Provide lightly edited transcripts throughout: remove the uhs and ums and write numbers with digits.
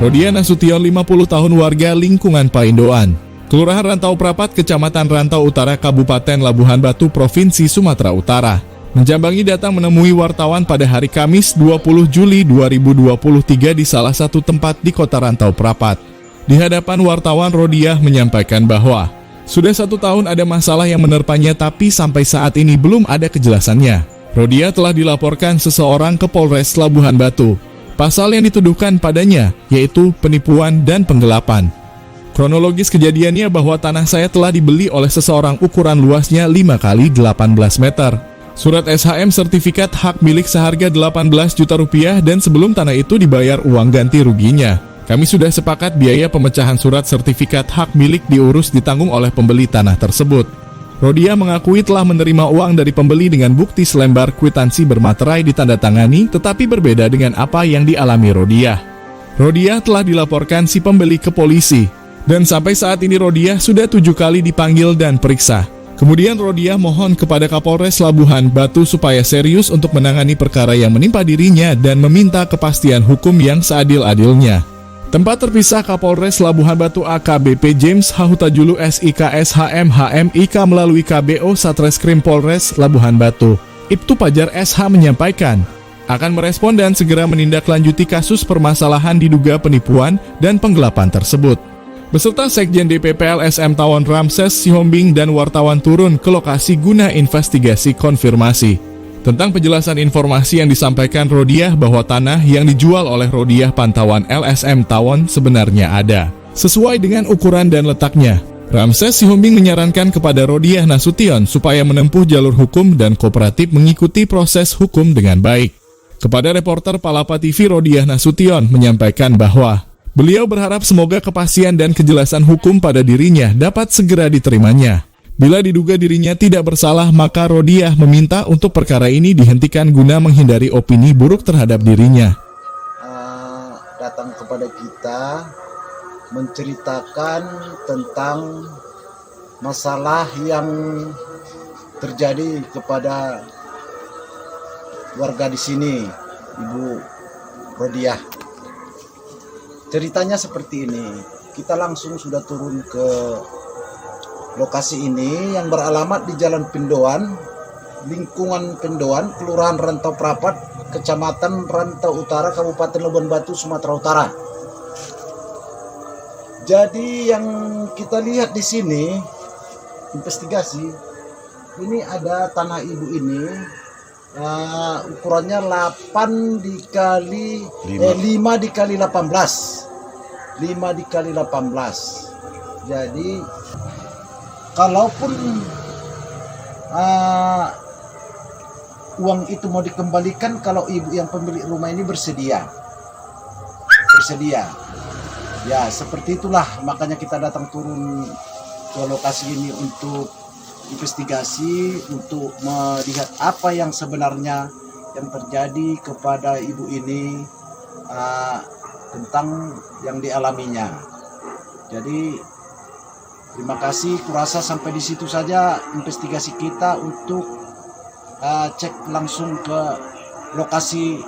Rodia Nasution, 50 tahun, warga lingkungan Paindoan, Kelurahan Rantau Prapat, Kecamatan Rantau Utara, Kabupaten Labuhan Batu, Provinsi Sumatera Utara, menjambangi datang menemui wartawan pada hari Kamis 20 Juli 2023 di salah satu tempat di kota Rantau Prapat. Di hadapan wartawan, Rodia menyampaikan bahwa sudah 1 tahun ada masalah yang menerpanya, tapi sampai saat ini belum ada kejelasannya. Rodia telah dilaporkan seseorang ke Polres Labuhan Batu. Pasal yang dituduhkan padanya yaitu penipuan dan penggelapan. Kronologis kejadiannya bahwa tanah saya telah dibeli oleh seseorang, ukuran luasnya 5 kali 18 meter. Surat SHM sertifikat hak milik seharga 18 juta rupiah, dan sebelum tanah itu dibayar uang ganti ruginya, kami sudah sepakat biaya pemecahan surat sertifikat hak milik diurus ditanggung oleh pembeli tanah tersebut. Rodia mengakui telah menerima uang dari pembeli dengan bukti selembar kwitansi bermaterai ditandatangani, tetapi berbeda dengan apa yang dialami Rodia. Rodia telah dilaporkan si pembeli ke polisi, dan sampai saat ini Rodia sudah 7 kali dipanggil dan periksa. Kemudian Rodia mohon kepada Kapolres Labuhan Batu supaya serius untuk menangani perkara yang menimpa dirinya dan meminta kepastian hukum yang seadil-adilnya. Tempat terpisah Kapolres Labuhan Batu AKBP James Hahutajulu SIK SHM HMIK melalui KBO Satreskrim Polres Labuhan Batu, Ibtu Pajar SH menyampaikan akan merespon dan segera menindaklanjuti kasus permasalahan diduga penipuan dan penggelapan tersebut. Beserta Sekjen DPP LSM Tawon Ramses Sihombing dan wartawan turun ke lokasi guna investigasi konfirmasi. Tentang penjelasan informasi yang disampaikan Rodia bahwa tanah yang dijual oleh Rodia pantauan LSM Tawon sebenarnya ada, sesuai dengan ukuran dan letaknya. Ramses Sihombing menyarankan kepada Rodia Nasution supaya menempuh jalur hukum dan kooperatif mengikuti proses hukum dengan baik. Kepada reporter Palapa TV, Rodia Nasution menyampaikan bahwa beliau berharap semoga kepastian dan kejelasan hukum pada dirinya dapat segera diterimanya. Bila diduga dirinya tidak bersalah, maka Rodia meminta untuk perkara ini dihentikan guna menghindari opini buruk terhadap dirinya. Datang kepada kita menceritakan tentang masalah yang terjadi kepada warga di sini, Ibu Rodia. Ceritanya seperti ini, kita langsung sudah turun ke lokasi ini yang beralamat di Jalan Pindoan, lingkungan Pindoan, Kelurahan Rantau Prapat, Kecamatan Rantau Utara, Kabupaten Labuhan Batu, Sumatera Utara. Jadi yang kita lihat di sini, investigasi, ini ada tanah ibu ini, ukurannya 5 dikali 18. 5 dikali 18. Jadi kalaupun uang itu mau dikembalikan, kalau ibu yang pemilik rumah ini bersedia, ya seperti itulah, makanya kita datang turun ke lokasi ini untuk investigasi, untuk melihat apa yang sebenarnya yang terjadi kepada ibu ini, tentang yang dialaminya. Jadi terima kasih, kurasa sampai di situ saja investigasi kita untuk cek langsung ke lokasi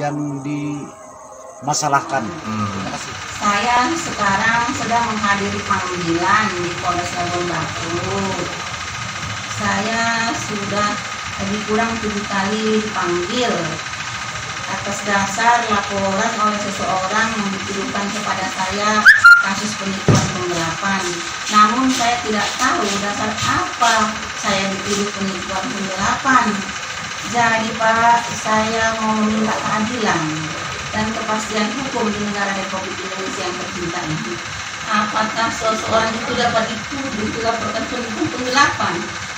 yang dimasalahkan. Terima kasih. Saya sekarang sedang menghadiri panggilan di Polres Labuhan Batu. Saya sudah lebih kurang 7 kali dipanggil atas dasar laporan oleh seseorang yang dituduhkan kepada saya kasus penipuan penggelapan. Namun saya tidak tahu dasar apa saya dituduh penipuan penggelapan. Jadi Pak, saya mau meminta keadilan dan kepastian hukum di negara Republik Indonesia yang tercinta ini. Apakah seseorang itu dapat dituduh dilaporkan penipuan penggelapan?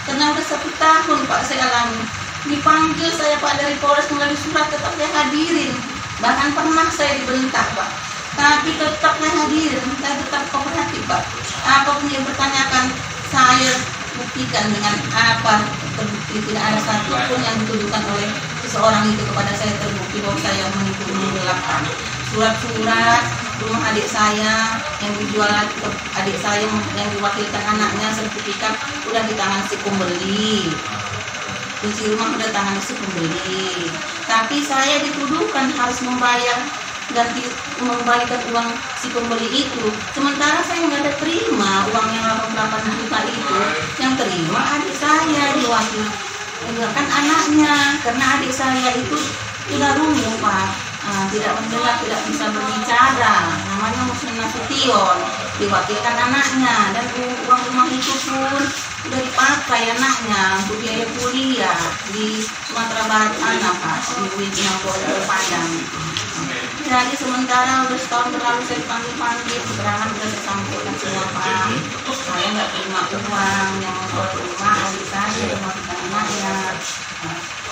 Karena sudah 1 tahun Pak saya alami. Dipanggil saya Pak dari Polres melalui surat, tetap saya hadirin. Bahkan pernah saya dibentak Pak, tapi tetap saya hadirin, saya tetap kooperatif Pak. Apapun yang bertanyakan, saya buktikan dengan apa terbukti. Tidak ada satupun yang dituduhkan oleh seseorang itu kepada saya terbukti bahwa saya menipu menggelapkan. Surat-surat rumah adik saya yang dijual ke adik saya yang diwakilkan anaknya, sertifikat udah di tangan si pembeli. Kunci rumah udah tangan si pembeli, tapi saya dituduhkan harus membayar ganti mengembalikan uang si pembeli itu. Sementara saya nggak ada terima uang yang 88 juta itu. Yang terima adik saya diwakil, kan anaknya, karena adik saya itu sudah lumpuh Pak, tidak mendengar, tidak bisa berbicara, namanya Muslim Nasution, diwakilkan anaknya, dan uang rumah itu pun sudah dipakai anaknya untuk biaya kuliah di Sumatera Barat sana Pak, di Wijina Padang. Jadi sementara udah setahun berlalu saya dipanggil-panggil, keterangan udah saya sampaikan semua Pak, saya nggak terima uang yang mau rumah adik saya, rumah anaknya.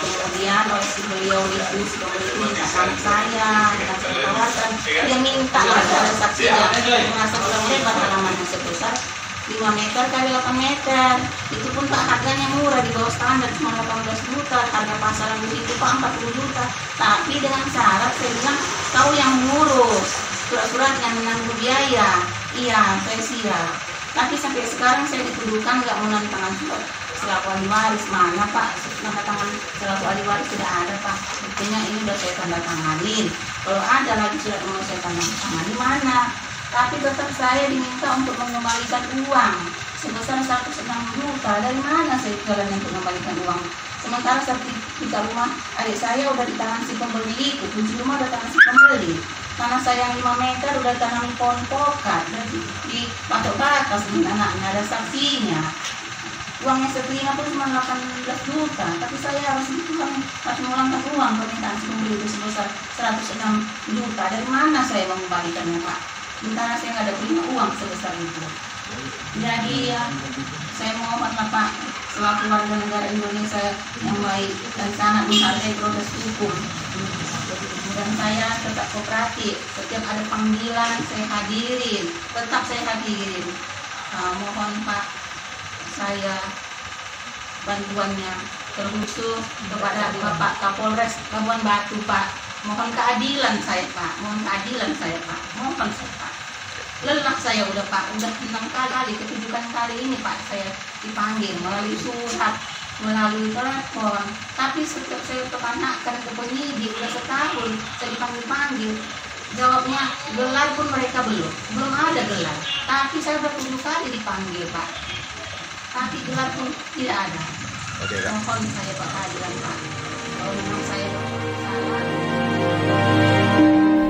Kemudian oleh si beliau itu, si pembeli itu minta anak saya dengan perawatan, dia minta ada saksinya, merasa kurang lebar halamannya sebesar 5 meter kali 8 meter. Itu pun Pak harganya murah, di bawah standar, cuma 18 juta, harga pasaran di situ Pak 40 juta. Tapi dengan syarat saya bilang, kau yang ngurus surat-surat yang menanggung biaya. Iya, saya siap. Tapi sampai sekarang saya dituduhkan nggak menandatangani surat selaku ahli waris. Mana Pak, tanda tangan selaku ahli waris sudah ada Pak, buktinya ini udah saya tanda tanganin. Kalau ada lagi surat mau saya tanda tangani mana? Tapi tetap saya diminta untuk mengembalikan uang sebesar 106 juta. Dari mana saya jalannya untuk mengembalikan uang? Sementara sertifikat rumah adik saya udah di tangan si pembeli itu, kunci rumah udah di tangan si pembeli. Tanah saya yang 5 meter udah tanam pohon pokat, udah di patok batas dengan anaknya, ada saksinya. Uangnya saya terima pun cuma 18 juta, tapi saya harus mengulangkan uang permintaan si pembeli itu sebesar 106 juta. Dari mana saya mengembalikannya Pak? Sementara saya nggak ada terima uang sebesar itu. Jadi ya, saya mohon Pak, selaku warga negara Indonesia yang baik dan sangat menghargai proses hukum, dan saya tetap kooperatif. Setiap ada panggilan saya hadirin, tetap saya hadirin. Mohon Pak, saya bantuannya terkhusus kepada Bapak Kapolres Labuhan Batu Pak. Mohon keadilan saya Pak, mohon keadilan saya Pak, mohon saya Pak. Lelah saya udah Pak, udah 6 kali, ketujuan kali ini Pak saya dipanggil melalui surat, melalui telepon. Tapi setiap saya pertanyakan ke penyidik, udah setahun saya dipanggil-panggil, jawabnya gelar pun mereka belum ada gelar. Tapi saya udah 7 kali dipanggil Pak, tapi gelar pun tidak ada. Mohon saya Pak keadilan Pak, kalau memang saya salah.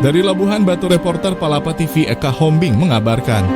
Dari Labuhan Batu, reporter Palapa TV Eka Hombing mengabarkan.